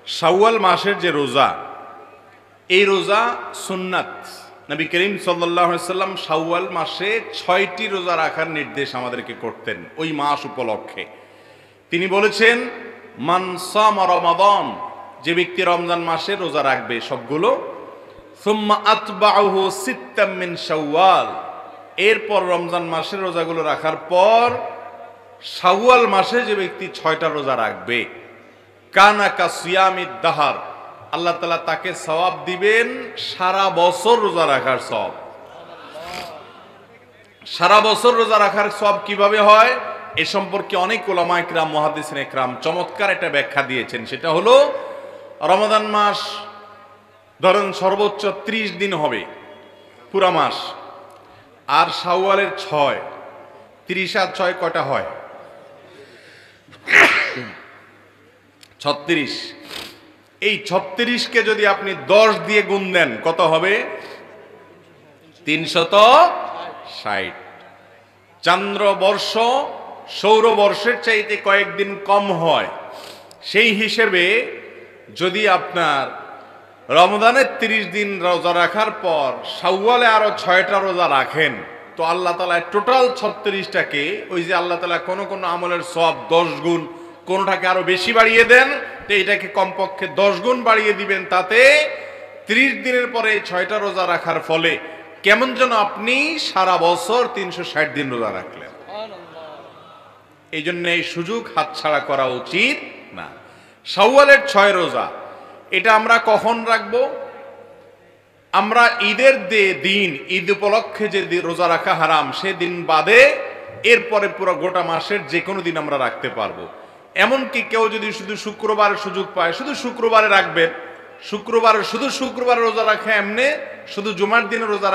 শাওয়াল মাসের যে রোজা, এই রোজা সুন্নাত। নবী করিম সাল্লাল্লাহু আলাইহি সাল্লাম শাওয়াল মাসে ৬টি রোজা রাখার নির্দেশ আমাদেরকে করতেন ওই মাস উপলক্ষে। তিনি বলেছেন, মান সামা রমাদান, যে ব্যক্তি রমজান মাসে রোজা রাখবে সবগুলো, সুম্মা আতবাউহু সিত্তাম মিন শাওয়াল, এরপর রমজান মাসের রোজাগুলো রাখার পর শাওয়াল মাসে যে ব্যক্তি ৬টা রোজা রাখবে, কানা কা সিয়ামিদ দাহার, আল্লাহ তাআলা তাকে সওয়াব দিবেন সারা বছর রোজা রাখার সওয়াব। সারা বছর রোজা রাখার সওয়াব কিভাবে হয় এ সম্পর্কে অনেক উলামা ইকরাম, মুহাদ্দিসিন ইকরাম চমৎকার একটা ব্যাখ্যা দিয়েছেন। সেটা হলো, রমাদান মাস ধরেন সর্বোচ্চ 30 দিন হবে পুরা মাস, আর শাওয়ালের 6, 30 আর 6 কয়টা হয়? 36। এই 36কে যদি আপনি 10 দিয়ে গুণ দেন কত হবে? 360। চান্দ্রবর্ষ সৌরবর্ষের চাইতে কয়েকদিন কম হয়। সেই হিসেবে যদি আপনার রমজানের 30 দিন রোজা রাখার পর শাওয়ালে আরো 6টা রোজা রাখেন, তো আল্লাহ তাআলা টোটাল 36টাকে, ওই যে আল্লাহ তাআলা কোন কোন আমলের সওয়াব 10 গুণ, কোনটাকে আরো বেশি বাড়িয়ে দেন, তো এটাকে কমপক্ষে 10 গুণ বাড়িয়ে দিবেন। তাতে 30 দিনের পরে 6টা রোজা রাখার ফলে কেমন যেন আপনি সারা বছর 360 দিন রোজা রাখলেন। এই জন্য এই সুযোগ হাতছাড়া করা উচিত না। শাওয়ালের 6 রোজা, এটা আমরা কখন রাখবো? আমরা ঈদের দিন, ঈদ উপলক্ষে যে রোজা রাখা হারাম সেদিন বাদে এরপরে পুরো গোটা মাসের যে কোনো দিন আমরা রাখতে পারবো। এমনকি কেউ যদি শুধু শুক্রবারের সুযোগ পায়, শুধু শুক্রবারে রাখবেন, শুধু শুক্রবারে রোজা রাখে, এমনি শুধু জুমার দিনে রোজা